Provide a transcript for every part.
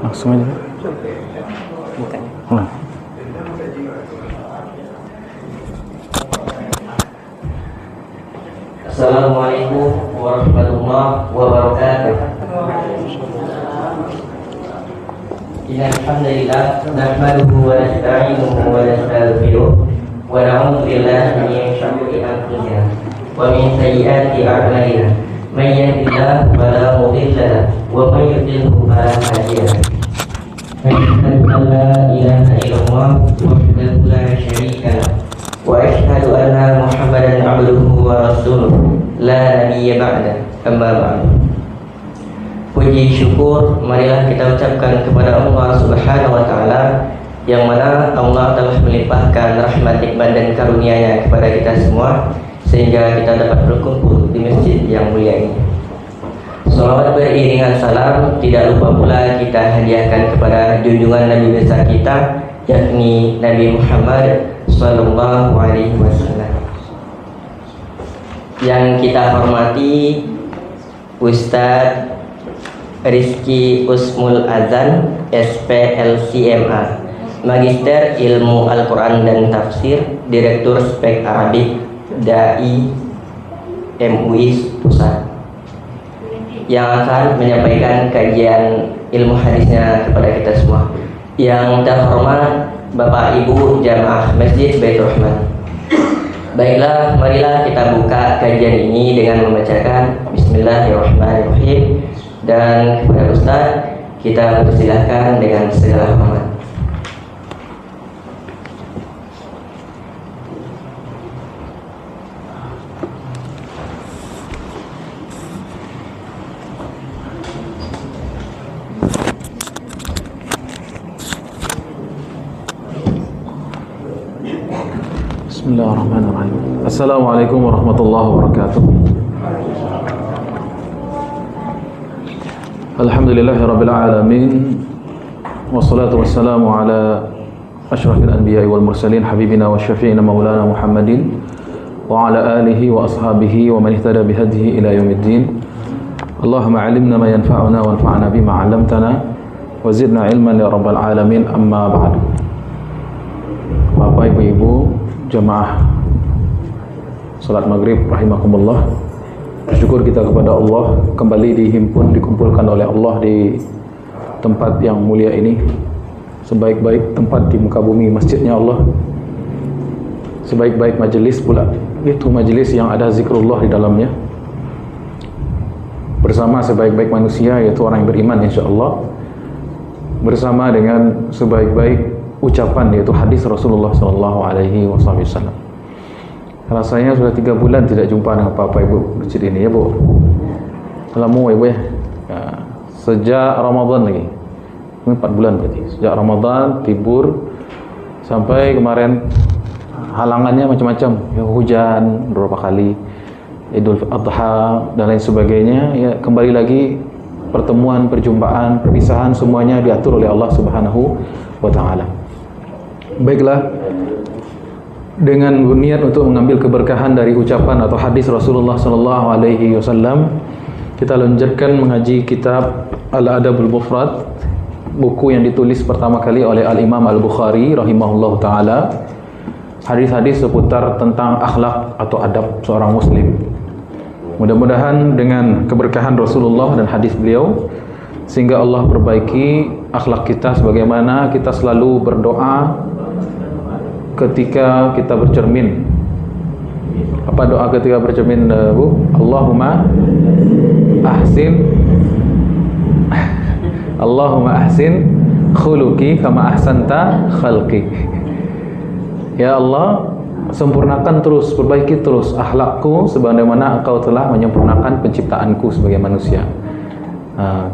Langsung aja. Bukan. Nah. Assalamualaikum warahmatullahi wabarakatuh. Innal hamdalillah nahmaduhu wa nasta'inuhu wa nastaghfiruh wa na'udzu billahi min shururi anfusina wa min sayyiati a'malina. May yahdihillahu fala mudilla lahu wa may yudlilhu fala hadiya lahu. Asyhadu an la ilaha illallah wahdahu la syarika lahu wa asyhadu anna Muhammadan abduhu wa rasuluh la nabiyya ba'da. Amma ba'du. Puji syukur marilah kita ucapkan kepada Allah Subhanahu wa taala yang mana Allah telah melimpahkan rahmat, nikmat dan karunia-Nya kepada kita semua sehingga kita dapat berkumpul di masjid yang mulia ini. Salawat beriringan salam tidak lupa pula kita hadiahkan kepada junjungan Nabi besar kita, yakni Nabi Muhammad sallallahu alaihi wasallam. Yang kita hormati Ustadz Rizky Usmul Azan, SPLCMA, Magister Ilmu Al-Quran dan Tafsir, Direktur Spek Arabik Dai MUI Pusat, yang akan menyampaikan kajian ilmu hadisnya kepada kita semua. Yang terhormat Bapak Ibu Jamaah Masjid Baitur Rahman. Baiklah, marilah kita buka kajian ini dengan membacakan Bismillahirrahmanirrahim. Dan kepada Ustaz kita persilahkan dengan segala hormat. Bismillahirrahmanirrahim. Assalamualaikum warahmatullahi wabarakatuh. Alhamdulillahirabbil alamin. Wassalatu wassalamu ala asyrafil anbiya'i wal mursalin habibina wa syafi'ina maulana Muhammadin wa ala alihi wa ashabihi wa man ihtada bihadihi ila yaumiddin. Allahumma 'allimna ma yanfa'una wanfa'na bima 'allamtana wa zidna ilman ya rabbal alamin. Amma ba'du. Bapak Ibu jamaah salat maghrib rahimakumullah, bersyukur kita kepada Allah kembali dikumpulkan oleh Allah di tempat yang mulia ini, sebaik-baik tempat di muka bumi masjidnya Allah, sebaik-baik majelis pula itu majelis yang ada zikrullah di dalamnya, bersama sebaik-baik manusia yaitu orang yang beriman insyaallah, bersama dengan sebaik-baik ucapan yaitu hadis Rasulullah sallallahu alaihi wasallam. Rasanya sudah 3 bulan tidak jumpa dengan Bapak Ibu masjid ini ya Bu. Lama ya Bu ya. Sejak Ramadan lagi. Ini 4 bulan berarti. Sejak Ramadan tibur sampai kemarin halangannya macam-macam. Ya hujan beberapa kali, Idul Adha dan lain sebagainya. Ya kembali lagi pertemuan, perjumpaan, perpisahan semuanya diatur oleh Allah Subhanahu wa taala. Baiklah, dengan niat untuk mengambil keberkahan dari ucapan atau hadis Rasulullah sallallahu alaihi wasallam, kita lanjutkan mengaji kitab Al-Adabul Mufrad, buku yang ditulis pertama kali oleh Al-Imam Al-Bukhari rahimahullahu taala. Hadis-hadis seputar tentang akhlak atau adab seorang muslim. Mudah-mudahan dengan keberkahan Rasulullah dan hadis beliau sehingga Allah perbaiki akhlak kita, sebagaimana kita selalu berdoa ketika kita bercermin. Apa doa ketika bercermin Bu? Allahumma ahsin khuluqi kama ahsanta khalqi. Ya Allah, sempurnakan terus, perbaiki terus akhlakku sebagaimana Engkau telah menyempurnakan penciptaanku sebagai manusia.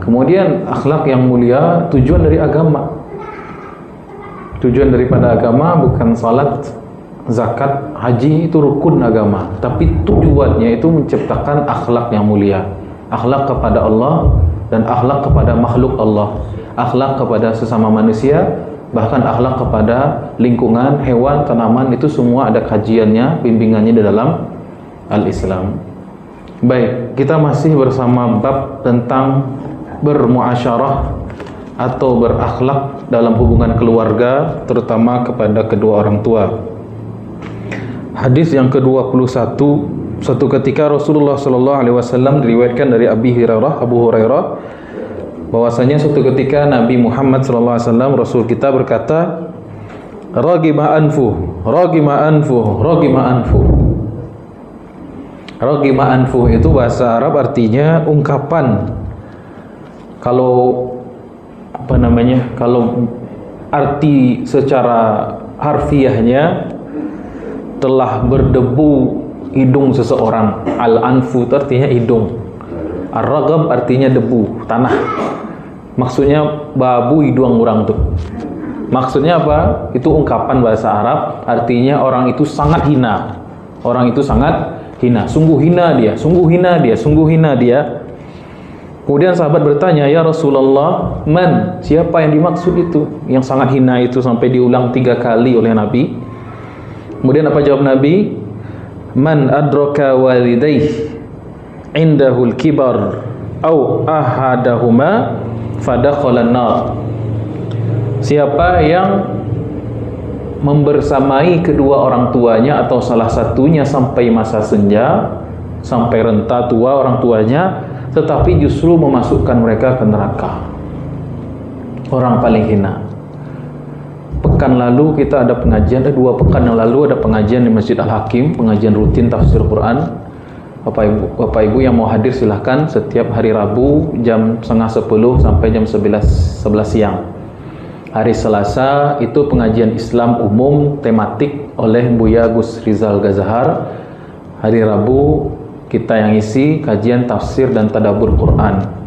Kemudian akhlak yang mulia tujuan dari agama. Tujuan daripada agama bukan salat, zakat, haji, itu rukun agama, tapi tujuannya itu menciptakan akhlak yang mulia, akhlak kepada Allah dan akhlak kepada makhluk Allah, akhlak kepada sesama manusia, bahkan akhlak kepada lingkungan, hewan, tanaman, itu semua ada kajiannya, bimbingannya di dalam Al-Islam. Baik, kita masih bersama bab tentang bermuasyarah atau berakhlak dalam hubungan keluarga, terutama kepada kedua orang tua. Hadis yang ke-21, suatu ketika Rasulullah SAW diriwayatkan dari Abu Hurairah bahwasanya suatu ketika Nabi Muhammad SAW, Rasul kita berkata, ragima anfuh, ragima anfuh, ragima anfuh. Ragima anfuh itu bahasa Arab artinya ungkapan. Kalau kalau arti secara harfiahnya, telah berdebu hidung seseorang. Al-anfu itu artinya hidung. Ar-ragam artinya debu, tanah. Maksudnya babu hidung orang tuh. Maksudnya apa? Itu ungkapan bahasa Arab, artinya orang itu sangat hina. Orang itu sangat hina, sungguh hina dia, sungguh hina dia, sungguh hina dia. Kemudian sahabat bertanya, ya Rasulullah, man? Siapa yang dimaksud itu? Yang sangat hina itu sampai diulang 3 kali oleh Nabi. Kemudian apa jawab Nabi? Man adraka walidayh indahul kibar au ahadahuma fadakhalan nar. Siapa yang membersamai kedua orang tuanya atau salah satunya sampai masa senja, sampai renta tua orang tuanya, tetapi justru memasukkan mereka ke neraka. Orang paling hina. Pekan lalu kita ada pengajian, 2 pekan yang lalu ada pengajian di Masjid Al-Hakim, pengajian rutin tafsir Quran. Bapak Ibu yang mau hadir silahkan, setiap hari Rabu jam 9:30 sampai jam 11 siang. Hari Selasa itu pengajian Islam umum tematik oleh Buya Gus Rizal Gazahar. Hari Rabu kita yang isi kajian tafsir dan tadabbur Quran.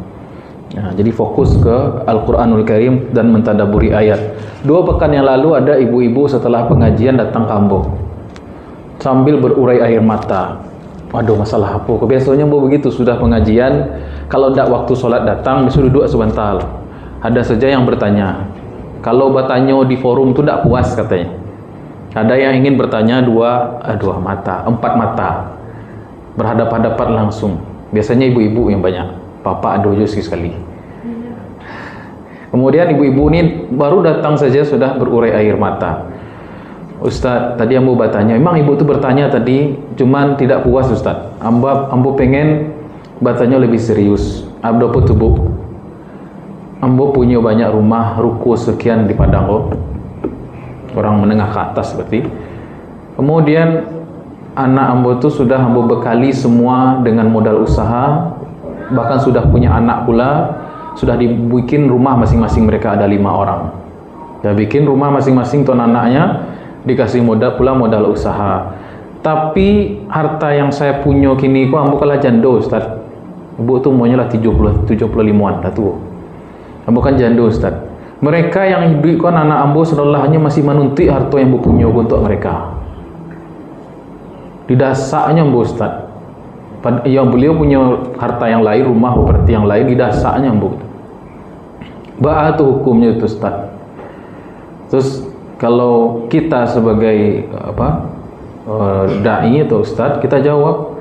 Nah, jadi fokus ke Al-Quranul Karim dan mentadaburi ayat. 2 pekan yang lalu ada ibu-ibu setelah pengajian datang kampung sambil berurai air mata. Waduh, masalah apa? Biasanya begitu sudah pengajian, kalau tidak waktu sholat datang, disuruh duduk sebentar. Ada saja yang bertanya. Kalau bertanya di forum itu tidak puas katanya. Ada yang ingin bertanya 2 mata, 4 mata. Berhadap-hadapan langsung. Biasanya ibu-ibu yang banyak. Bapak ada sekali. Kemudian ibu-ibu ini baru datang saja sudah berurai air mata. Ustaz, tadi ambo bertanya, memang ibu itu bertanya tadi, cuman tidak puas Ustaz. Ambo pengen bertanya lebih serius. Abdo tubuh. Ambo punya banyak rumah, ruko sekian di Padang kok. Orang menengah ke atas berarti. Kemudian anak ambo itu sudah ambo bekali semua dengan modal usaha, bahkan sudah punya anak pula, sudah dibikin rumah masing-masing, mereka ada 5 orang. Ya bikin rumah masing-masing tuan anaknya, dikasih modal pula modal usaha. Tapi harta yang saya punya kini kok ambo kalah janda Ustaz. Ibu tu umurnya lah 75-an dah tu. Ambo kan janda Ustaz. Mereka yang hidup kan anak ambo sedalahnya masih menuntut harta yang ambo punya untuk mereka. Didasaknya ambo Ustaz. Yang beliau punya harta yang lain, rumah properti yang lain, didasaknya ambo. Ba'a tu hukumnya itu Ustaz. Terus kalau kita sebagai dai atau ustaz, kita jawab,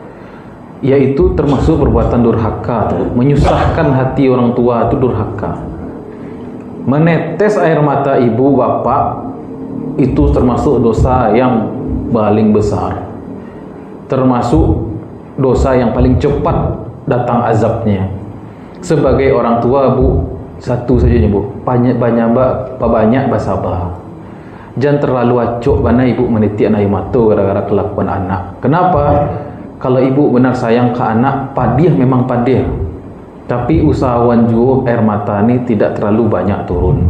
yaitu termasuk perbuatan durhaka, menyusahkan hati orang tua itu durhaka. Menetes air mata ibu bapak itu termasuk dosa yang paling besar, termasuk dosa yang paling cepat datang azabnya. Sebagai orang tua Bu, satu saja Bu, banyak bersabar. Jangan terlalu acuk mana ibu menitik air mata gara-gara kelakuan anak. Kenapa? Kalau ibu benar sayang ke anak, padiah memang padiah. Tapi usahawan juga air mata ini tidak terlalu banyak turun.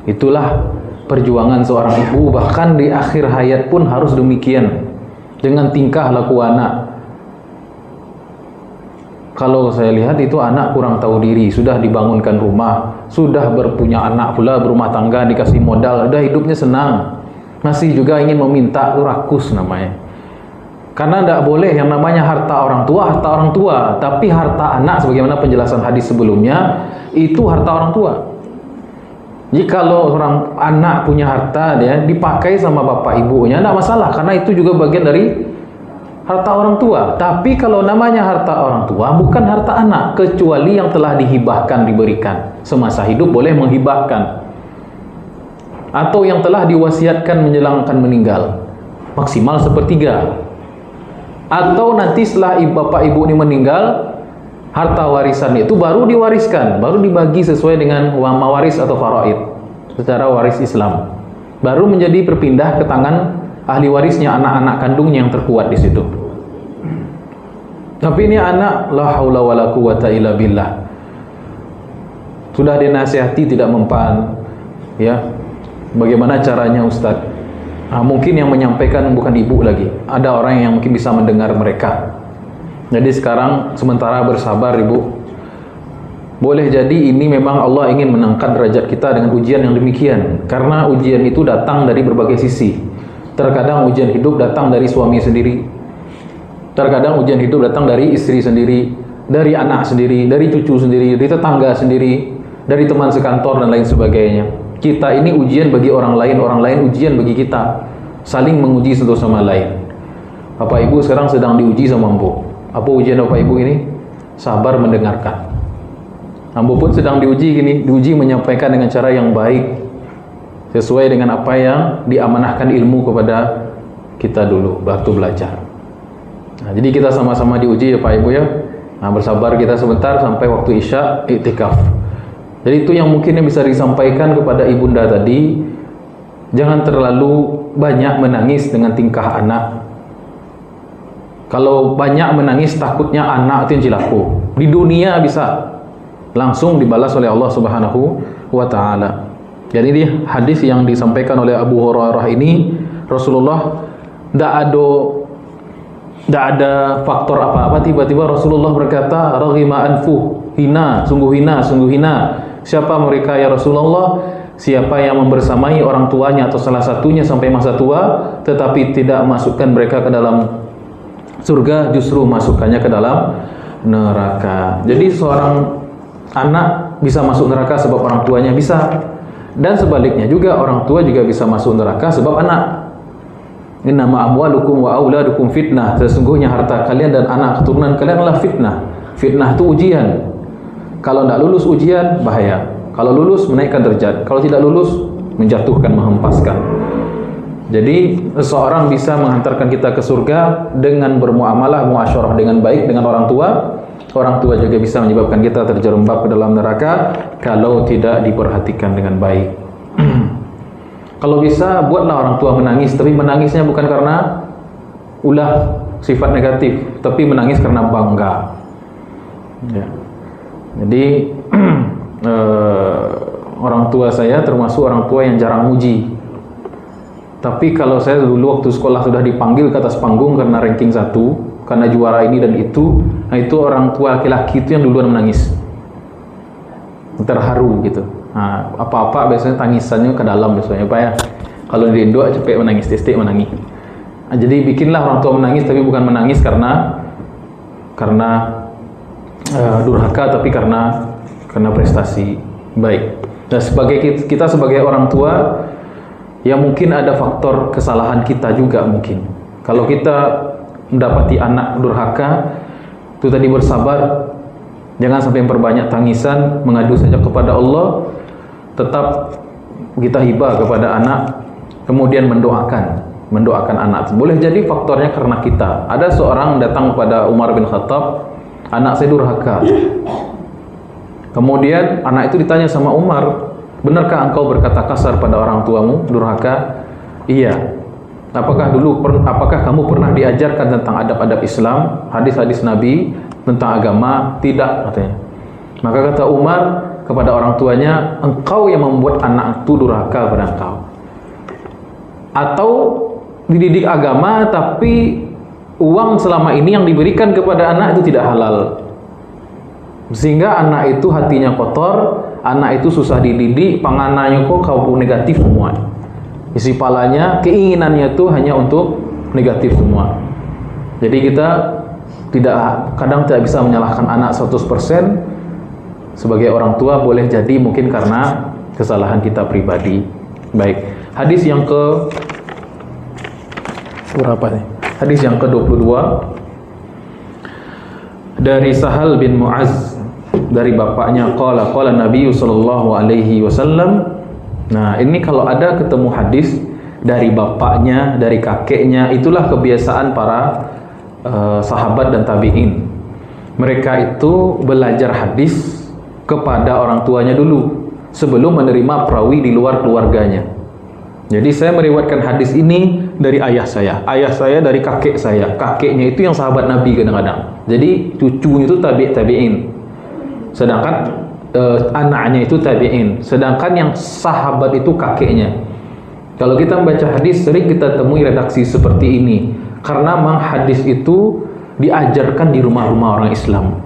Itulah perjuangan seorang ibu, bahkan di akhir hayat pun harus demikian. Dengan tingkah laku anak. Kalau saya lihat itu anak kurang tahu diri, sudah dibangunkan rumah, sudah berpunya anak pula, berumah tangga, dikasih modal, udah hidupnya senang, masih juga ingin meminta, itu rakus namanya. Karena tidak boleh yang namanya harta orang tua, tapi harta anak sebagaimana penjelasan hadis sebelumnya, itu harta orang tua. Jikalau orang anak punya harta, dia dipakai sama bapak ibunya, tidak masalah, karena itu juga bagian dari harta orang tua. Tapi kalau namanya harta orang tua, bukan harta anak, kecuali yang telah dihibahkan, diberikan. Semasa hidup boleh menghibahkan. Atau yang telah diwasiatkan menjelang akan meninggal, maksimal sepertiga. Atau nanti setelah bapak ibu ini meninggal, harta warisan itu baru diwariskan, baru dibagi sesuai dengan mawaris atau faraid, secara waris Islam. Baru menjadi berpindah ke tangan ahli warisnya, anak-anak kandungnya yang terkuat di situ. Tapi ini anak, la haula wala quwata illa billah, sudah dinasihati tidak mempan, ya. Bagaimana caranya Ustaz? Mungkin yang menyampaikan bukan ibu lagi, ada orang yang mungkin bisa mendengar mereka. Jadi sekarang sementara bersabar ibu. Boleh jadi ini memang Allah ingin mengangkat derajat kita dengan ujian yang demikian. Karena ujian itu datang dari berbagai sisi. Terkadang ujian hidup datang dari suami sendiri, terkadang ujian hidup datang dari istri sendiri, dari anak sendiri, dari cucu sendiri, dari tetangga sendiri, dari teman sekantor dan lain sebagainya. Kita ini ujian bagi orang lain ujian bagi kita. Saling menguji satu sama lain. Bapak Ibu sekarang sedang diuji sama Ambo. Apa ujian Bapak Ibu ini? Sabar mendengarkan. Ambo pun sedang diuji gini, diuji menyampaikan dengan cara yang baik, sesuai dengan apa yang diamanahkan ilmu kepada kita dulu waktu belajar. Jadi kita sama-sama diuji ya Pak Ibu ya. Bersabar kita sebentar sampai waktu Isya iktikaf. Jadi itu yang mungkin yang bisa disampaikan kepada ibunda tadi. Jangan terlalu banyak menangis dengan tingkah anak. Kalau banyak menangis takutnya anak itu yang cilaka. Di dunia bisa langsung dibalas oleh Allah Subhanahu wa taala. Jadi ini hadis yang disampaikan oleh Abu Hurairah ini, Rasulullah tidak ada faktor apa-apa, tiba-tiba Rasulullah berkata, raghima anfu, hina, sungguh hina, sungguh hina. Siapa mereka ya Rasulullah? Siapa yang membersamai orang tuanya atau salah satunya sampai masa tua, tetapi tidak masukkan mereka ke dalam surga, justru masukkannya ke dalam neraka. Jadi seorang anak bisa masuk neraka sebab orang tuanya, bisa. Dan sebaliknya juga, orang tua juga bisa masuk neraka sebab anak. Innama amwalukum wa auladukum fitnah. Sesungguhnya harta kalian dan anak keturunan kalian adalah fitnah. Fitnah itu ujian. Kalau tidak lulus ujian, bahaya. Kalau lulus, menaikkan derajat. Kalau tidak lulus, menjatuhkan, menghempaskan. Jadi, seseorang bisa menghantarkan kita ke surga dengan bermuamalah, muasyarah dengan baik dengan orang tua. Orang tua juga bisa menyebabkan kita terjerembab ke dalam neraka kalau tidak diperhatikan dengan baik. Kalau bisa, buatlah orang tua menangis, tapi menangisnya bukan karena ulah sifat negatif, tapi menangis karena bangga. Ya. Jadi orang tua saya termasuk orang tua yang jarang uji. Tapi kalau saya dulu waktu sekolah sudah dipanggil ke atas panggung karena ranking 1, karena juara ini dan itu, nah itu orang tua laki-laki itu yang duluan menangis, terharu gitu. Nah, apa-apa biasanya tangisannya ke dalam biasanya Pak ya. Kalau di Indo cepet menangis, testik menangis. Nah, jadi bikinlah orang tua menangis, tapi bukan menangis karena durhaka, tapi karena prestasi baik. Dan kita sebagai orang tua, ya mungkin ada faktor kesalahan kita juga mungkin. Kalau kita mendapati anak durhaka, itu tadi bersabar, jangan sampai memperbanyak tangisan, mengadu saja kepada Allah, tetap kita hibah kepada anak, kemudian mendoakan anak. Boleh jadi faktornya karena kita. Ada seorang datang kepada Umar bin Khattab, anak saya durhaka. Kemudian anak itu ditanya sama Umar, benarkah engkau berkata kasar pada orang tuamu, durhaka? Iya. Apakah kamu pernah diajarkan tentang adab-adab Islam, hadis-hadis Nabi tentang agama? Tidak, katanya. Maka kata Umar kepada orang tuanya, engkau yang membuat anak itu durhaka pada engkau. Atau dididik agama tapi uang selama ini yang diberikan kepada anak itu tidak halal, sehingga anak itu hatinya kotor, anak itu susah dididik, panganannya kok kau negatif semua. Isi palanya, keinginannya itu hanya untuk negatif semua. Jadi kita kadang tidak bisa menyalahkan anak 100%. Sebagai orang tua boleh jadi mungkin karena kesalahan kita pribadi. Baik, hadis yang ke berapa nih? Hadis yang ke-22 dari Sahal bin Mu'az dari bapaknya, qala Nabi sallallahu alaihi wasallam. Nah, ini kalau ada ketemu hadis dari bapaknya, dari kakeknya, itulah kebiasaan para sahabat dan tabi'in. Mereka itu belajar hadis kepada orang tuanya dulu sebelum menerima perawi di luar keluarganya. Jadi saya meriwayatkan hadis ini dari ayah saya dari kakek saya, kakeknya itu yang sahabat Nabi kadang-kadang. Jadi cucunya itu tabi'in, sedangkan anaknya itu tabi'in, sedangkan yang sahabat itu kakeknya. Kalau kita membaca hadis sering kita temui redaksi seperti ini, karena memang hadis itu diajarkan di rumah-rumah orang Islam.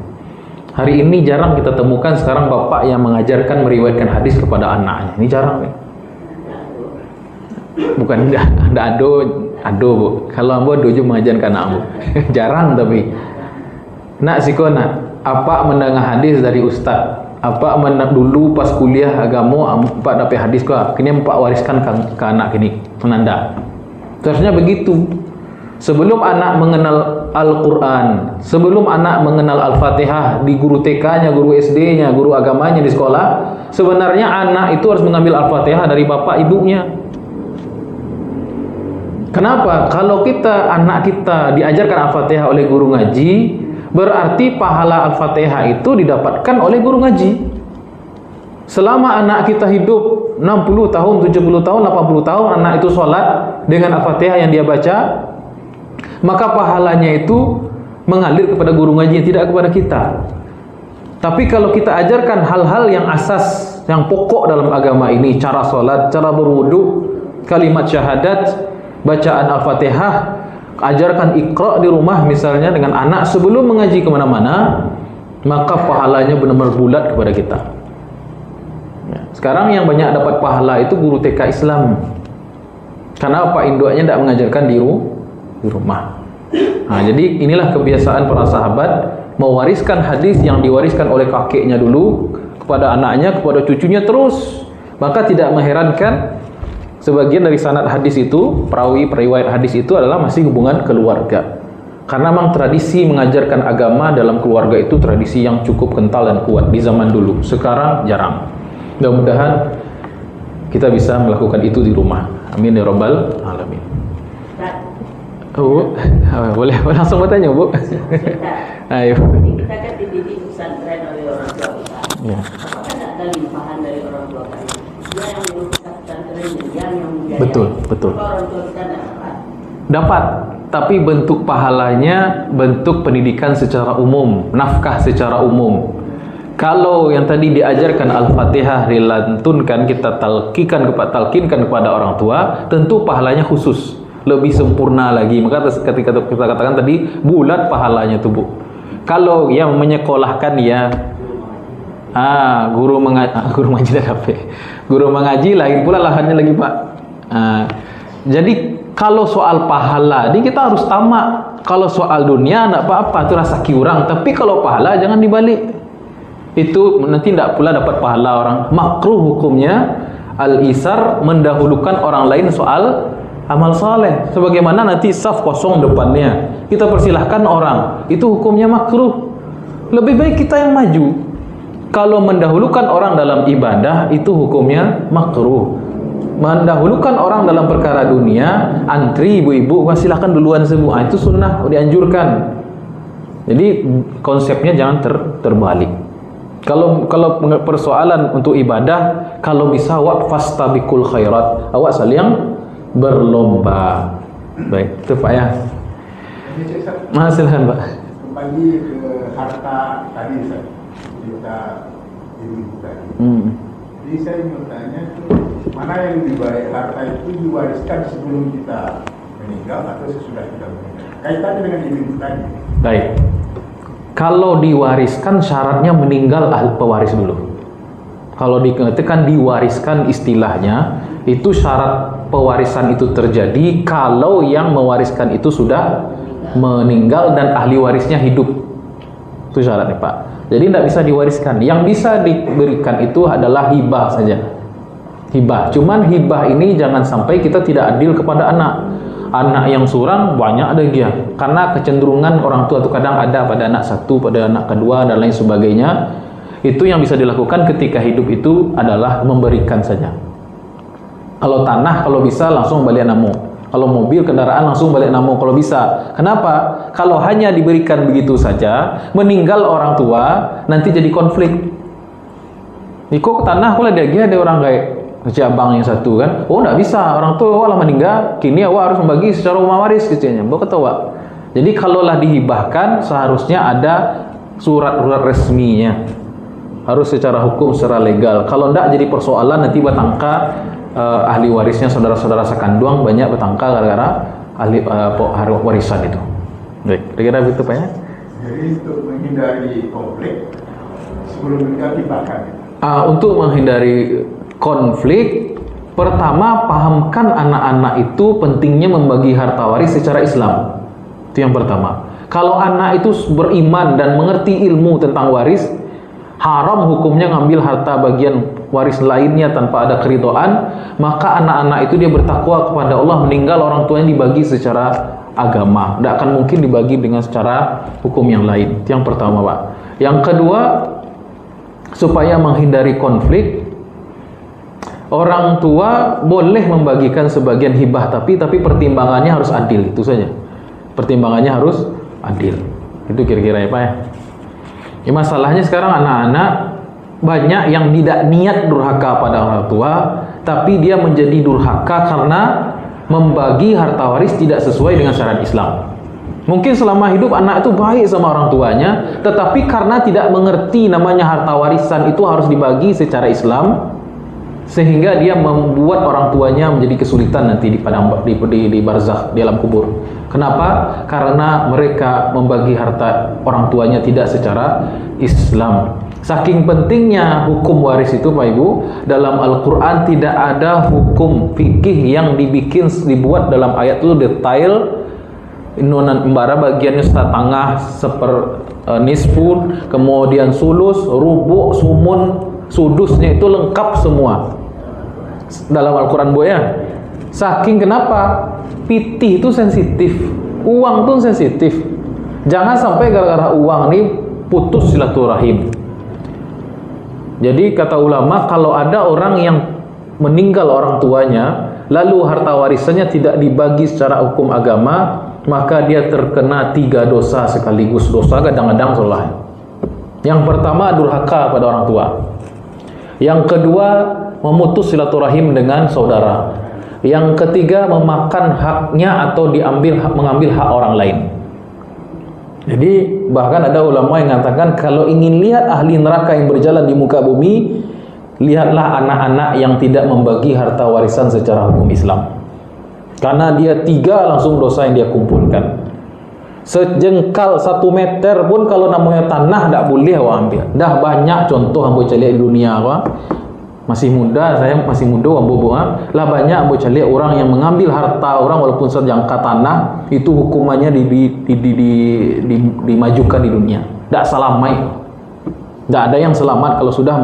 Hari ini jarang kita temukan sekarang bapak yang mengajarkan meriwayatkan hadis kepada anaknya. Ini jarang, ya? Bukan ada ado Bu. Kalau ambo dojo mengajarkan anak ambo. Jarang tapi. Nak sikona, apa mendengar hadis dari ustaz? Apa dulu pas kuliah agama empat dapat hadis kah? Kini empat wariskan ke anak kini. Menanda. Seharusnya begitu. Sebelum anak mengenal Al-Quran, sebelum anak mengenal Al-Fatihah di guru TK-nya, guru SD-nya, guru agamanya di sekolah, sebenarnya anak itu harus mengambil Al-Fatihah dari bapak ibunya. Kenapa? Kalau anak kita diajarkan Al-Fatihah oleh guru ngaji, berarti pahala Al-Fatihah itu didapatkan oleh guru ngaji. Selama anak kita hidup 60 tahun, 70 tahun, 80 tahun, anak itu sholat dengan Al-Fatihah yang dia baca, maka pahalanya itu mengalir kepada guru ngaji, tidak kepada kita. Tapi kalau kita ajarkan hal-hal yang asas, yang pokok dalam agama ini, cara sholat, cara berwudu, kalimat syahadat, bacaan Al-Fatihah, ajarkan Iqra di rumah misalnya dengan anak sebelum mengaji kemana-mana, maka pahalanya benar-benar bulat kepada kita. Sekarang yang banyak dapat pahala itu guru TK Islam. Karena Pak Induknya tidak mengajarkan di rumah. Nah, jadi inilah kebiasaan para sahabat mewariskan hadis yang diwariskan oleh kakeknya dulu kepada anaknya, kepada cucunya terus. Maka tidak mengherankan sebagian dari sanad hadis itu, perawi periwayat hadis itu adalah masih hubungan keluarga. Karena memang tradisi mengajarkan agama dalam keluarga itu tradisi yang cukup kental dan kuat di zaman dulu. Sekarang jarang. Mudah-mudahan kita bisa melakukan itu di rumah. Amin ya rabbal alamin. Bu, boleh langsung bertanya, Bu? Ayo. Kita kan dididik pesantren oleh orang tua kita. Ya. Apakah ada limpahan dari orang tua kita? Dia yang mengurus pesantren, dia yang membiayai. Betul. Orang tua kita dapat, tapi bentuk pahalanya bentuk pendidikan secara umum, nafkah secara umum. Kalau yang tadi diajarkan Al-Fatihah dilantunkan, kita talkinkan kepada orang tua, tentu pahalanya khusus, lebih sempurna lagi. Maka ketika kita katakan tadi bulat pahalanya tuh, Bu. Kalau yang menyekolahkan ya guru mengaji guru mengaji lain pula lahannya lagi, Pak. Jadi kalau soal pahala ini kita harus tamak. Kalau soal dunia enggak apa-apa, itu rasa kiurang. Tapi kalau pahala jangan dibalik. Itu nanti tidak pula dapat pahala orang. Makruh hukumnya al-isar, mendahulukan orang lain soal amal saleh. Sebagaimana nanti saf kosong depannya, kita persilahkan orang, itu hukumnya makruh. Lebih baik kita yang maju. Kalau mendahulukan orang dalam ibadah, itu hukumnya makruh. Mendahulukan orang dalam perkara dunia, antri ibu-ibu, silahkan duluan semua, itu sunnah, dianjurkan. Jadi konsepnya jangan terbalik. Kalau persoalan untuk ibadah, kalau bisa fastabiqul khairat, awak saling berlomba. Baik, itu Pak ya. Silahkan Pak. Kembali ke harta tadi, kita ibu tadi. Jadi saya mau tanya mana yang lebih baik, harta itu diwariskan sebelum kita meninggal atau sesudah kita meninggal? Kaitannya dengan ibu tadi. Baik. Kalau diwariskan syaratnya meninggal ahli pewaris dulu. Kalau dikatakan diwariskan istilahnya, itu syarat pewarisan itu terjadi kalau yang mewariskan itu sudah meninggal dan ahli warisnya hidup. Itu syaratnya, Pak. Jadi tidak bisa diwariskan. Yang bisa diberikan itu adalah hibah saja. Hibah. Cuman hibah ini jangan sampai kita tidak adil kepada anak. anak yang surang banyak ada dia. Karena kecenderungan orang tua itu kadang ada pada anak satu, pada anak kedua dan lain sebagainya. Itu yang bisa dilakukan ketika hidup itu adalah memberikan saja. Kalau tanah kalau bisa langsung balik namo. Kalau mobil kendaraan langsung balik namo kalau bisa. Kenapa? Kalau hanya diberikan begitu saja, meninggal orang tua nanti jadi konflik. Niko ke tanah kalau ada orang kayak abang yang satu kan, oh enggak bisa, orang tua lah meninggal, kini awak harus membagi secara rumah waris katanya. Mbok ketawa. Jadi kalaulah dihibahkan seharusnya ada surat-surat resminya. Harus secara hukum, secara legal. Kalau enggak jadi persoalan nanti batangka ahli warisnya saudara-saudara sekanduang banyak bertangkal gara-gara ahli warisan itu. Baik, kira-kira begitu Pak ya? Jadi untuk menghindari konflik sebelum menikah dibahkan. Untuk menghindari konflik, pertama pahamkan anak-anak itu pentingnya membagi harta waris secara Islam. Itu yang pertama. Kalau anak itu beriman dan mengerti ilmu tentang waris, haram hukumnya ngambil harta bagian waris lainnya tanpa ada keridhaan, maka anak-anak itu dia bertakwa kepada Allah, meninggal orang tuanya dibagi secara agama. Tidak akan mungkin dibagi dengan secara hukum yang lain. Itu yang pertama Pak. Yang kedua, supaya menghindari konflik, orang tua boleh membagikan sebagian hibah, tapi pertimbangannya harus adil. Itu saja. Pertimbangannya harus adil. Itu kira-kira ya Pak ya. Ya, masalahnya sekarang anak-anak banyak yang tidak niat durhaka pada orang tua, tapi dia menjadi durhaka karena membagi harta waris tidak sesuai dengan syariat Islam. Mungkin selama hidup anak itu baik sama orang tuanya, tetapi karena tidak mengerti namanya harta warisan itu harus dibagi secara Islam, sehingga dia membuat orang tuanya menjadi kesulitan nanti di barzakh, di alam kubur. Kenapa? Karena mereka membagi harta orang tuanya tidak secara Islam. Saking pentingnya hukum waris itu Pak Ibu, dalam Al-Quran tidak ada hukum fikih yang dibuat dalam ayat itu detail. Inunan embara bagiannya setengah, nisfun, kemudian sulus, rubu', sumun, sudusnya itu lengkap semua dalam Al-Quran Bu ya. Saking kenapa? Pitih itu sensitif, uang pun sensitif. Jangan sampai gara-gara uang ini putus silaturahim. Jadi kata ulama, kalau ada orang yang meninggal orang tuanya, lalu harta warisannya tidak dibagi secara hukum agama, maka dia terkena 3 dosa sekaligus. Dosa kadang-kadang salah. Yang pertama durhaka pada orang tua. Yang kedua memutus silaturahim dengan saudara. Yang ketiga memakan haknya atau mengambil hak orang lain. Jadi bahkan ada ulama yang mengatakan kalau ingin lihat ahli neraka yang berjalan di muka bumi, lihatlah anak-anak yang tidak membagi harta warisan secara hukum Islam. Karena dia 3 langsung dosa yang dia kumpulkan. Sejengkal 1 meter pun kalau namanya tanah tak boleh awak ambil. Dah banyak contoh ambo cari di dunia apa. Masih muda, saya masih muda ambo lah banyak ambo cari orang yang mengambil harta orang walaupun sejengkal tanah, itu hukumannya dimajukan di dunia. Tak salamai. Tak ada yang selamat kalau sudah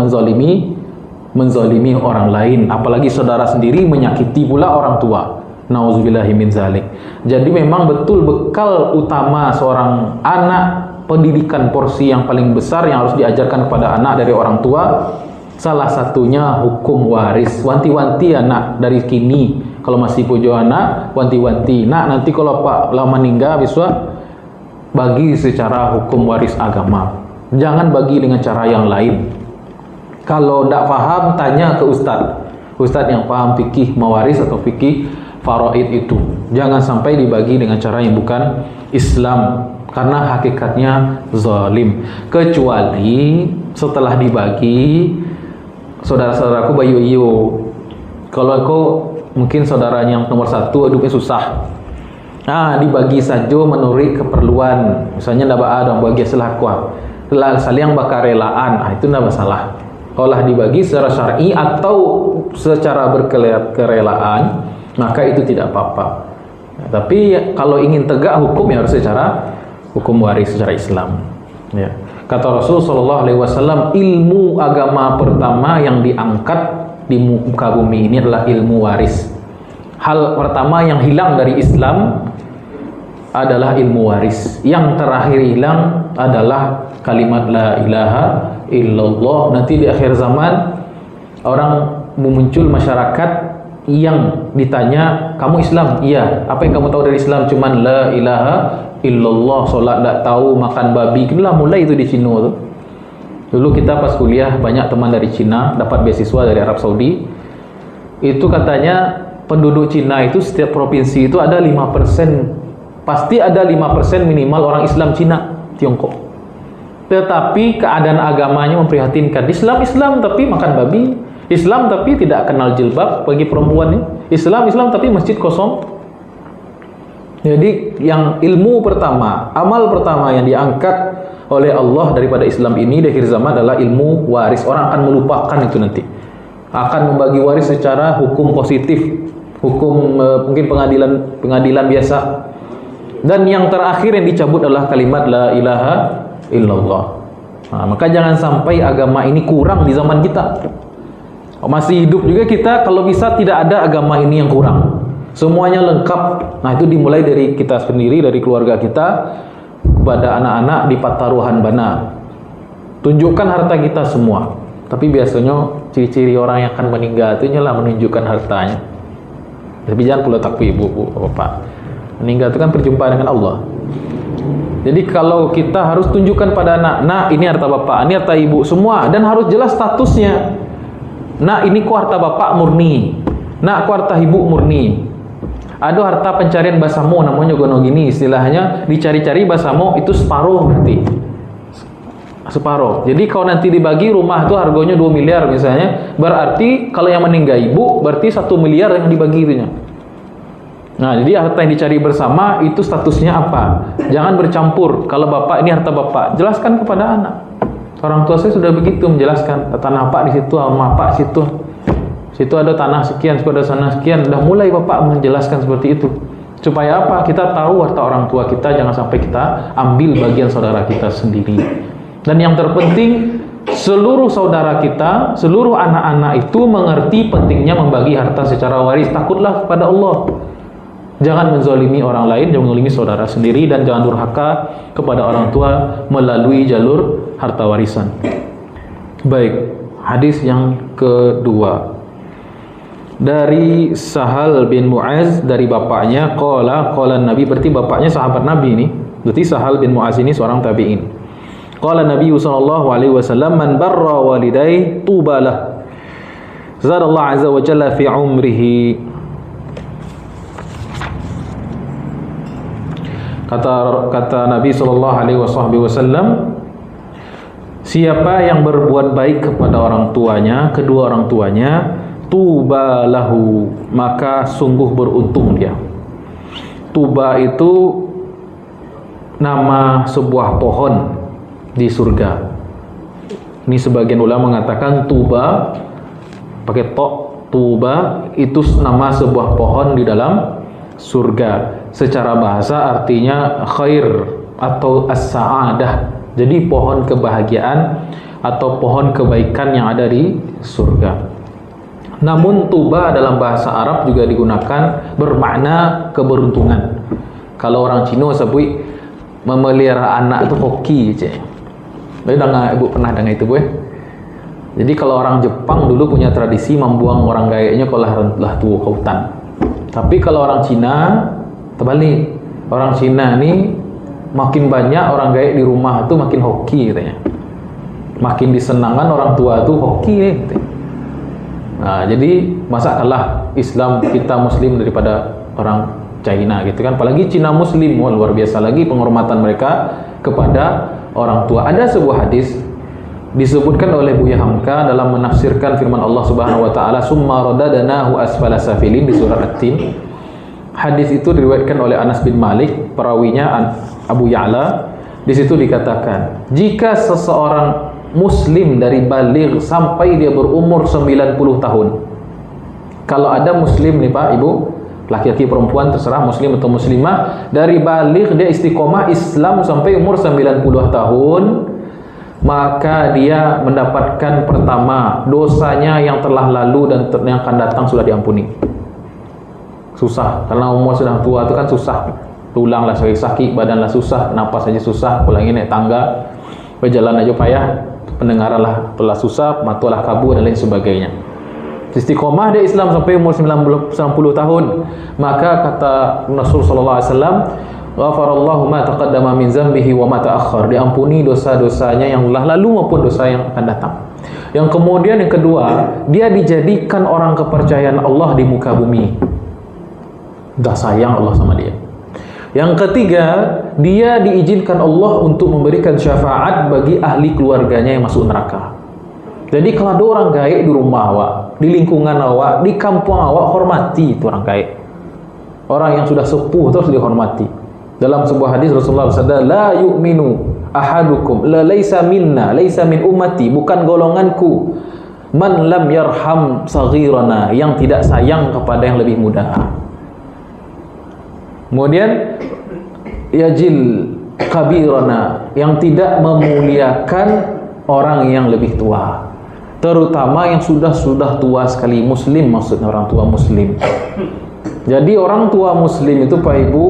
menzalimi orang lain, apalagi saudara sendiri, menyakiti pula orang tua. Nauzubillahi min zalik. Jadi memang betul bekal utama seorang anak, pendidikan porsi yang paling besar yang harus diajarkan kepada anak dari orang tua, salah satunya hukum waris. Wanti-wanti anak dari kini, kalau masih pujo anak, wanti-wanti. Nak, nanti kalau Pak lama meninggal bisa bagi secara hukum waris agama. Jangan bagi dengan cara yang lain. Kalau tidak paham, tanya ke Ustadz yang paham fikih mawaris atau fikih faraid itu. Jangan sampai dibagi dengan cara yang bukan Islam, karena hakikatnya zalim. Kecuali setelah dibagi, saudara-saudaraku bayu-iyo, kalau aku mungkin saudara yang nomor 1 hidupnya susah, dibagi saja menurut keperluan. Misalnya tidak ada bagi selaku saling bakarelaan, itu tidak masalah. Kalau dibagi secara syar'i atau secara berkerelaan, maka itu tidak apa-apa. Tapi kalau ingin tegak hukum, ya harus secara hukum waris secara Islam. Ya. Kata Rasul SAW, ilmu agama pertama yang diangkat di muka bumi ini adalah ilmu waris. Hal pertama yang hilang dari Islam adalah ilmu waris. Yang terakhir hilang adalah kalimat la ilaha illallah. Nanti di akhir zaman orang muncul masyarakat yang ditanya, kamu Islam? Iya. Apa yang kamu tahu dari Islam? Cuman la ilaha illallah, solat tak tahu, makan babi. Itulah mulai itu di Cina tuh. Dulu kita pas kuliah banyak teman dari Cina dapat beasiswa dari Arab Saudi. Itu katanya penduduk Cina itu setiap provinsi itu ada 5%, pasti ada 5% minimal orang Islam Cina, Tiongkok. Tetapi keadaan agamanya memprihatinkan. Islam tapi makan babi. Islam tapi tidak kenal jilbab bagi perempuan ini. Islam tapi masjid kosong. Jadi yang ilmu pertama, amal pertama yang diangkat oleh Allah daripada Islam ini di akhir zaman adalah ilmu waris. Orang akan melupakan itu nanti. Akan membagi waris secara hukum positif, hukum mungkin pengadilan biasa. Dan yang terakhir yang dicabut adalah kalimat la ilaha illallah. Nah, maka jangan sampai agama ini kurang di zaman kita. Masih hidup juga kita, kalau bisa tidak ada agama ini yang kurang. Semuanya lengkap. Nah, itu dimulai dari kita sendiri, dari keluarga kita kepada anak-anak di Pataruhan Bana. Tunjukkan harta kita semua. Tapi biasanya ciri-ciri orang yang akan meninggal itu lah menunjukkan hartanya. Tapi jangan pula takut ibu, bapak. Meninggal itu kan perjumpaan dengan Allah. Jadi kalau kita harus tunjukkan pada anak, nah ini harta bapak, ini harta ibu, semua. Dan harus jelas statusnya. Nah ini ku harta bapak murni, nah ku harta ibu murni. Ada harta pencarian basamo, namanya gono gini istilahnya, dicari-cari basamo itu separuh berarti. Separuh. Jadi kalau nanti dibagi rumah itu harganya 2 miliar misalnya, berarti kalau yang meninggal ibu berarti 1 miliar yang dibagi itunya. Nah, jadi harta yang dicari bersama itu statusnya apa? Jangan bercampur. Kalau bapak ini harta bapak, jelaskan kepada anak. Orang tua saya sudah begitu menjelaskan, tanah pak di situ, rumah pak situ. Situ ada tanah sekian, situ ada tanah sekian. Sudah mulai bapak menjelaskan seperti itu. Supaya apa? Kita tahu harta orang tua kita, jangan sampai kita ambil bagian saudara kita sendiri. Dan yang terpenting, seluruh saudara kita, seluruh anak-anak itu mengerti pentingnya membagi harta secara waris. Takutlah kepada Allah. Jangan menzalimi orang lain, jangan menzalimi saudara sendiri, dan jangan durhaka kepada orang tua melalui jalur harta warisan. Baik, hadis yang kedua. Dari Sahal bin Mu'az, dari bapaknya, qala Nabi, berarti bapaknya sahabat Nabi ini. Berarti Sahal bin Mu'az ini seorang tabi'in. Qala Nabi sallallahu alaihi wasallam, man barra walidayhi tubalah. Zadallahu azza wa jalla fi umrihi. Kata Nabi sallallahu alaihi wasallam, siapa yang berbuat baik kepada orang tuanya, kedua orang tuanya, tuba lahu, maka sungguh beruntung dia. Tuba itu nama sebuah pohon di surga. Ini sebagian ulama mengatakan tuba pakai tok, tuba itu nama sebuah pohon di dalam surga. Secara bahasa artinya khair atau as-sa'adah. Jadi pohon kebahagiaan atau pohon kebaikan yang ada di surga. Namun tuba dalam bahasa Arab juga digunakan bermakna keberuntungan. Kalau orang Cina sebut memelihara anak itu hoki je. Ibu pernah dengar itu, Bu? Jadi kalau orang Jepang dulu punya tradisi membuang orang gayanya kalau lah tua ke hutan. Tapi kalau orang Cina terbalik. Orang Cina ini makin banyak orang gaek di rumah itu makin hoki katanya. Makin disenangkan orang tua itu hoki gitu. Nah, jadi masa kalah Islam kita Muslim daripada orang China gitu kan. Apalagi Cina Muslim, luar biasa lagi penghormatan mereka kepada orang tua. Ada sebuah hadis disebutkan oleh Buya Hamka dalam menafsirkan firman Allah Subhanahu wa taala, summa radadnahu asfala safilin di surat At-Tin. Hadis itu diriwayatkan oleh Anas bin Malik, perawinya Abu Ya'la. Di situ dikatakan, jika seseorang muslim dari baligh sampai dia berumur 90 tahun. Kalau ada muslim nih Pak, Ibu, laki-laki perempuan terserah muslim atau muslimah, dari baligh dia istiqomah Islam sampai umur 90 tahun, maka dia mendapatkan pertama dosanya yang telah lalu dan yang akan datang sudah diampuni. susah. Karena umur sudah tua itu kan susah. Tulang lah sakit, badan lah susah, napas aja susah, apalagi naik tangga, berjalan aja payah, pendengaran lah telah susah, mata lah kabur dan lain sebagainya. Istiqomah dia Islam sampai umur 90 tahun. Maka kata Rasul sallallahu alaihi wasallam, "Ghafarallahu ma taqaddama min dzambihi wa ma ta'akhkhar." Diampuni dosa-dosanya yang telah lalu maupun dosa yang akan datang. Yang kemudian yang kedua, dia dijadikan orang kepercayaan Allah di muka bumi. Dah sayang Allah sama dia. Yang ketiga, dia diizinkan Allah untuk memberikan syafaat bagi ahli keluarganya yang masuk neraka. Jadi kalau ada orang gaib di rumah awak, di lingkungan awak, di kampung awak, hormati itu orang gaib. Orang yang sudah sepuh terus dihormati. Dalam sebuah hadis Rasulullah SAW, la yu'minu ahadukum, la laysa minna, laysa min ummati, bukan golonganku, man lam yarham saghirana, yang tidak sayang kepada yang lebih muda. Kemudian yajil kabirana, yang tidak memuliakan orang yang lebih tua, terutama yang sudah tua sekali. Muslim maksudnya orang tua muslim. Jadi orang tua muslim itu Pak Ibu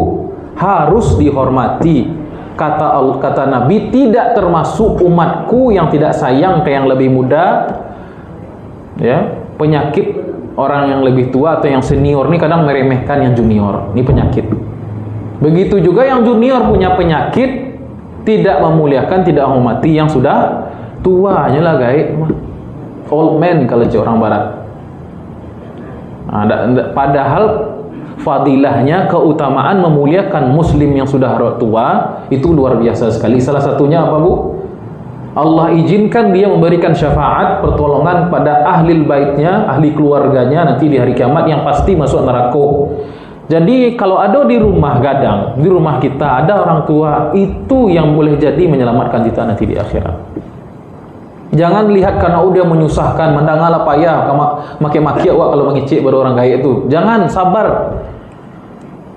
harus dihormati. Kata Nabi, tidak termasuk umatku yang tidak sayang ke yang lebih muda. Ya, penyakit orang yang lebih tua atau yang senior ini kadang meremehkan yang junior. Ini penyakit. Begitu juga yang junior punya penyakit, tidak memuliakan, tidak menghormati yang sudah tua. Hanyalah gaib, old man kalau orang barat. Padahal fadilahnya, keutamaan memuliakan muslim yang sudah tua itu luar biasa sekali. Salah satunya apa Bu? Allah izinkan dia memberikan syafaat, pertolongan pada ahli baitnya, ahli keluarganya nanti di hari kiamat yang pasti masuk neraka. Jadi kalau ada di rumah gadang, di rumah kita ada orang tua, itu yang boleh jadi menyelamatkan kita nanti di akhirat. Jangan lihat karena dia menyusahkan, mendangalah payah, maki-maki awak kalau mengicik pada orang gaib itu. Jangan, sabar.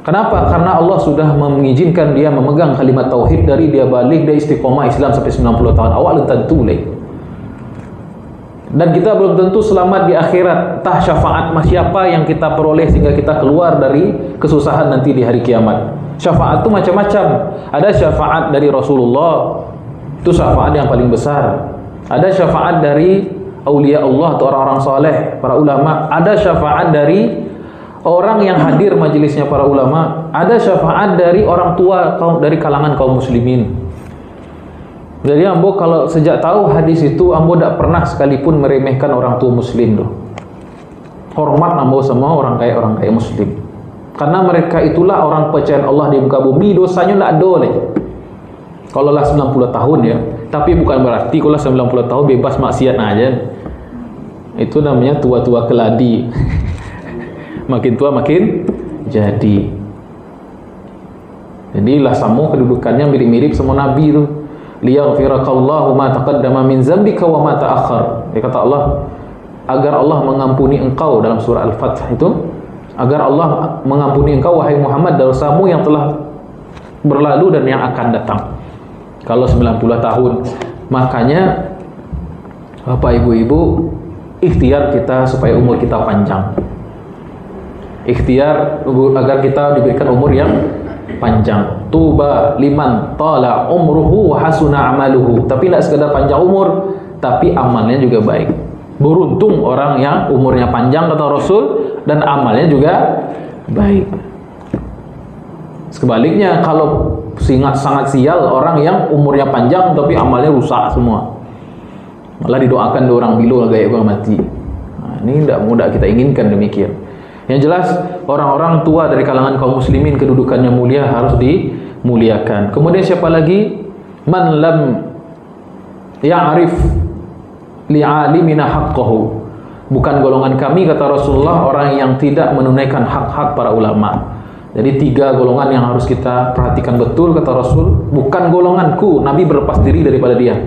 Kenapa? Karena Allah sudah mengizinkan dia memegang kalimat tauhid dari dia balik, dia istiqomah Islam sampai 90 tahun. Awak belum tentu leh. Dan kita belum tentu selamat di akhirat. Entah syafaat siapa yang kita peroleh sehingga kita keluar dari kesusahan nanti di hari kiamat. Syafaat itu macam-macam. Ada syafaat dari Rasulullah, itu syafaat yang paling besar. Ada syafaat dari aulia Allah atau orang-orang saleh, para ulama. Ada syafaat dari orang yang hadir majelisnya para ulama. Ada syafaat dari orang tua dari kalangan kaum muslimin. Jadi ambo kalau sejak tahu hadis itu, ambo tidak pernah sekalipun meremehkan orang tua muslim tuh. Hormat ambo sama orang kaya muslim. Karena mereka itulah orang percayaan Allah di muka bumi, dosanya tidak ada leh. Kalau lah 90 tahun ya. Tapi bukan berarti kalau 90 tahun bebas maksiat aja. Itu namanya tua-tua keladi. Makin tua makin jadi. Jadi lah sama kedudukannya mirip-mirip sama Nabi itu. Liyaghfirakallahu ma taqaddama min dzambika wa ma ta'akhkhar. Dia kata Allah, agar Allah mengampuni engkau dalam surah Al-Fath itu, agar Allah mengampuni engkau wahai Muhammad dosamu yang telah berlalu dan yang akan datang. Kalau 90 tahun. Makanya Bapak Ibu-ibu, ikhtiar kita supaya umur kita panjang. Ikhtiar agar kita diberikan umur yang panjang. Tuba liman tala umruhu wa hasuna amaluhu. Tapi tidak sekedar panjang umur, tapi amalnya juga baik. Beruntung orang yang umurnya panjang kata Rasul dan amalnya juga baik. Sebaliknya kalau sangat sial orang yang umurnya panjang tapi amalnya rusak semua. Malah didoakan di orang bilu gaib mati. Nah, ini tidak mudah kita inginkan demikian. Yang jelas orang-orang tua dari kalangan kaum muslimin kedudukannya mulia, harus dimuliakan. Kemudian siapa lagi? Man lam ya'rif li'alimina haqqahu. Bukan golongan kami kata Rasulullah orang yang tidak menunaikan hak-hak para ulama. Jadi 3 golongan yang harus kita perhatikan betul kata Rasul. Bukan golonganku, Nabi berlepas diri daripada dia.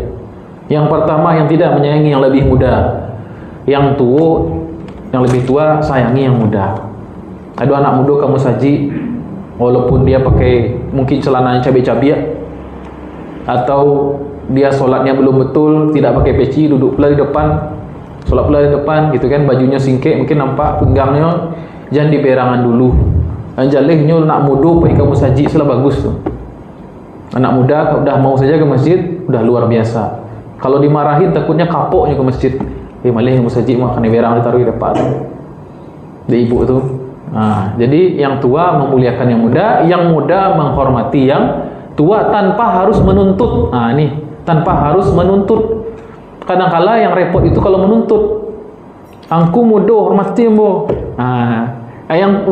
Yang pertama yang tidak menyayangi yang lebih muda. Yang lebih tua sayangi yang muda. Ada anak muda kamu saji, walaupun dia pakai mungkin celananya cabai-cabai atau dia solatnya belum betul, tidak pakai peci, duduk pula di depan, solat pula di depan gitu kan, bajunya singkek, mungkin nampak pinggangnya, jangan diberangan dulu. Anjalihnya nak mudu pergi ke masjid sudah bagus tuh. Anak muda udah mau saja ke masjid udah luar biasa. Kalau dimarahin takutnya kapoknya ke masjid. Malih ke masjid mah kan berang ditaruh di depan. Di ibu tuh. Nah, jadi yang tua memuliakan yang muda menghormati yang tua tanpa harus menuntut. Nah, nih, tanpa harus menuntut. Kadang-kala yang repot itu kalau menuntut. Angku muda hormati mbo. Nah, yang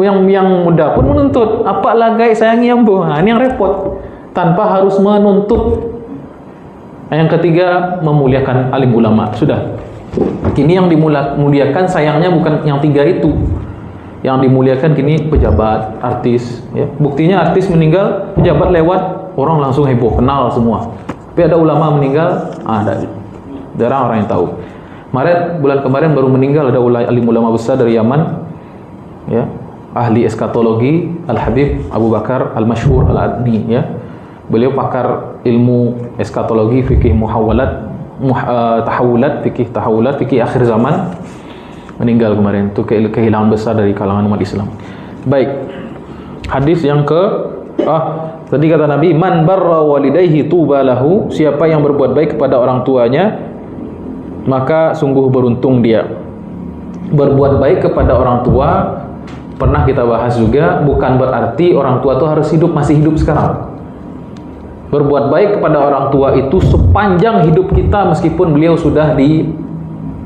muda pun menuntut, apa lagai sayangi ambo. Nah, ini yang repot. Tanpa harus menuntut. Yang ketiga, memuliakan alim ulama. Sudah. Kini yang dimuliakan sayangnya bukan yang tiga itu. Yang dimuliakan kini pejabat, artis. Ya. Buktinya artis meninggal, pejabat lewat, orang langsung heboh, kenal semua. Tapi ada ulama meninggal, ada. Jarang orang yang tahu. Bulan kemarin baru meninggal ada alim ulama besar dari Yaman. Ya, ahli eskatologi Al-Habib Abu Bakar Al-Masyhur Al-Adni, ya. Beliau pakar ilmu eskatologi, fikih tahawulat, fikih akhir zaman. Meninggal kemarin. Itu kehilangan besar dari kalangan umat Islam. Baik. Hadis yang tadi kata Nabi, man barra walidayhi tuba lahu, siapa yang berbuat baik kepada orang tuanya maka sungguh beruntung dia. Berbuat baik kepada orang tua pernah kita bahas juga, bukan berarti orang tua itu harus masih hidup sekarang. Berbuat baik kepada orang tua itu sepanjang hidup kita, meskipun beliau sudah di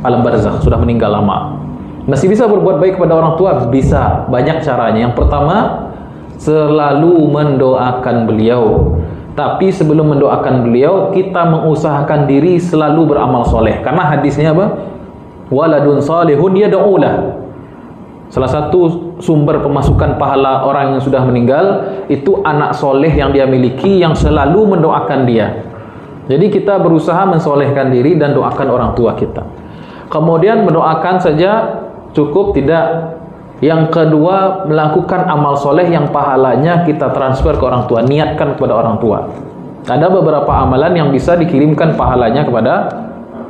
alam barzakh, sudah meninggal lama. Masih bisa berbuat baik kepada orang tua? Bisa, banyak caranya. Yang pertama, selalu mendoakan beliau. Tapi sebelum mendoakan beliau, kita mengusahakan diri selalu beramal soleh. Karena hadisnya apa? Waladun salihun yad'ulah. Salah satu sumber pemasukan pahala orang yang sudah meninggal itu anak soleh yang dia miliki yang selalu mendoakan dia. Jadi kita berusaha mensolehkan diri dan doakan orang tua kita. Kemudian mendoakan saja cukup tidak. Yang kedua, melakukan amal soleh yang pahalanya kita transfer ke orang tua, niatkan kepada orang tua. Ada beberapa amalan yang bisa dikirimkan pahalanya kepada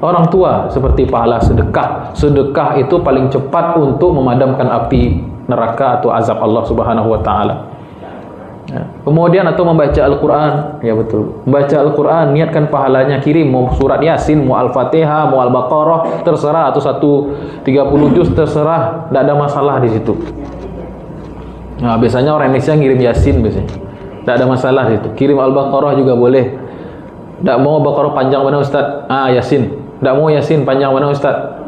orang tua, seperti pahala sedekah. Sedekah itu paling cepat untuk memadamkan api neraka atau azab Allah Subhanahu wa taala. Ya. Kemudian atau membaca Al-Qur'an, ya betul. Membaca Al-Qur'an, niatkan pahalanya, kirim mau surat Yasin, mau Al-Fatihah, mau Al-Baqarah, terserah, atau 30 juz terserah, tidak ada masalah di situ. Nah, biasanya orang Indonesia ngirim Yasin biasanya. Tidak ada masalah di situ. Kirim Al-Baqarah juga boleh. Tidak mau Baqarah panjang mana Ustaz? Yasin. Tidak mau Yasin panjang mana Ustaz?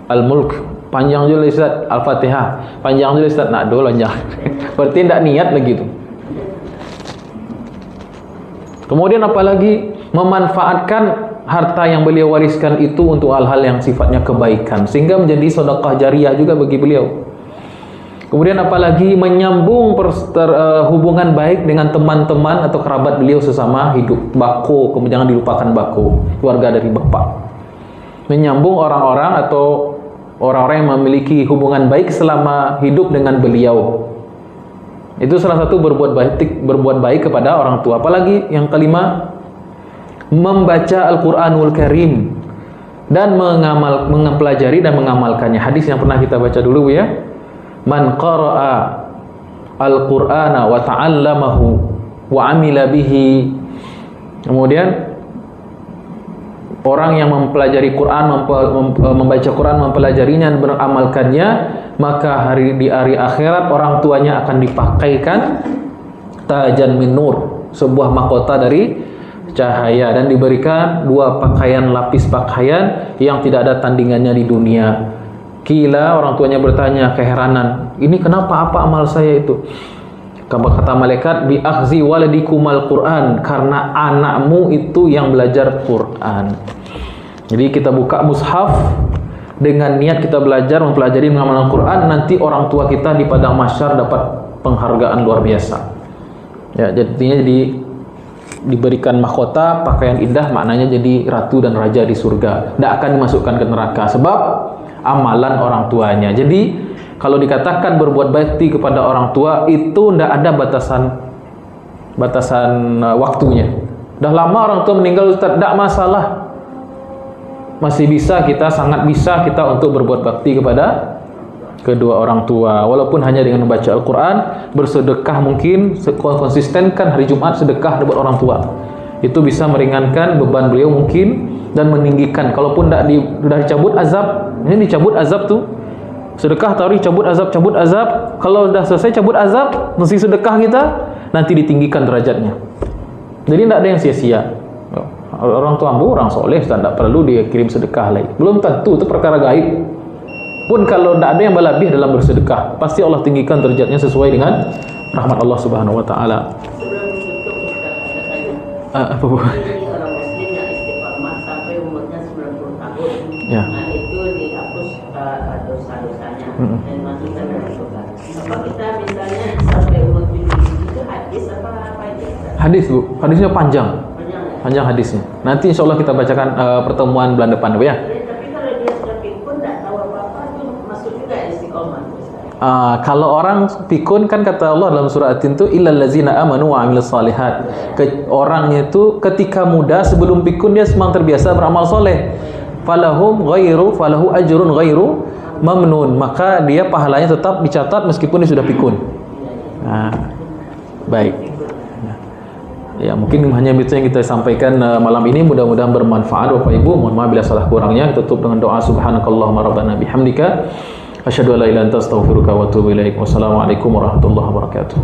Al-Mulk panjang juga Ustaz. Al-Fatihah panjang juga Ustaz. Nak dulu panjang. Berarti tidak niat lagi tu. Kemudian apalagi memanfaatkan harta yang beliau wariskan itu untuk hal-hal yang sifatnya kebaikan, sehingga menjadi sedekah jariyah juga bagi beliau. Kemudian apalagi menyambung hubungan baik dengan teman-teman atau kerabat beliau sesama hidup. Bako, kemudian jangan dilupakan bako, keluarga dari bapak. Menyambung orang-orang atau orang-orang yang memiliki hubungan baik selama hidup dengan beliau. Itu salah satu berbuat baik kepada orang tua. Apalagi yang kelima, membaca Al-Qur'anul Karim dan mempelajari dan mengamalkannya. Hadis yang pernah kita baca dulu ya. Man qara'a Al-Qur'ana wa ta'allamahu wa 'amila bihi. Kemudian orang yang mempelajari Quran, membaca Quran, mempelajarinya dan beramalkannya, maka di hari akhirat orang tuanya akan dipakaikan tajan min nur, sebuah mahkota dari cahaya, dan diberikan 2 pakaian, lapis pakaian yang tidak ada tandingannya di dunia. Kila, orang tuanya bertanya keheranan, ini kenapa, apa amal saya itu? Kata malaikat, bi akhzi waladikumal Quran, karena anakmu itu yang belajar Quran. Jadi kita buka mushaf dengan niat kita belajar, mempelajari, mengamalkan Quran, nanti orang tua kita di padang mahsyar dapat penghargaan luar biasa. Ya, jadinya diberikan mahkota, pakaian indah, maknanya jadi ratu dan raja di surga. Tidak akan dimasukkan ke neraka sebab amalan orang tuanya. Jadi kalau dikatakan berbuat baik kepada orang tua itu tidak ada batasan waktunya. Dah lama orang tua meninggal Ustaz, tidak masalah. Masih bisa kita, sangat bisa kita untuk berbuat bakti kepada kedua orang tua, walaupun hanya dengan membaca Al-Quran, bersedekah mungkin, konsistenkan hari Jumat sedekah buat orang tua. Itu bisa meringankan beban beliau mungkin, dan meninggikan, kalaupun sudah dicabut azab, ini dicabut azab tuh, sedekah tarik cabut azab, kalau sudah selesai cabut azab, mesti sedekah kita, nanti ditinggikan derajatnya. Jadi tidak ada yang sia-sia. Orang tua ambu, orang soleh, tidak perlu dia kirim sedekah lagi. Belum tentu, itu perkara gaib. Pun kalau tidak ada yang berlebih dalam bersedekah, pasti Allah tinggikan derajatnya sesuai dengan rahmat Allah Subhanahu Wa Taala. Sebelum ditutup Ustaz, ada tanya. Apa bu? Ini orang Muslim yang istiqomah sampai umurnya 90 tahun. Ya. Nah itu dihapus dosa-dosanya dan masukkan dalam surga. Apa kita misalnya sampai umur 70 itu hadis apa itu? Hadis bu, hadisnya panjang, Panjang ya? panjang hadisnya. Nanti insya Allah kita bacakan pertemuan bulan depan bu ya. Tapi kalau dia sudah pikun tidak tahu apa-apa itu masuk juga istiqomah. Kalau orang pikun kan kata Allah dalam surah At-Tin itu illal ladzina amanu wa amilus shalihat. Orangnya itu ketika muda sebelum pikun dia memang terbiasa beramal soleh. Falahu ajrun ghairu mamnun. Maka dia pahalanya tetap dicatat meskipun dia sudah pikun. Baik. Ya, mungkin hanya itu yang kita sampaikan malam ini, mudah-mudahan bermanfaat Bapak Ibu. Mohon maaf bila salah kurangnya. Tutup dengan doa subhanakallahumma rabbana bihamdika asyhadu an la ilaha illa anta astaghfiruka wa atubu ilaik. Wassalamualaikum warahmatullahi wabarakatuh.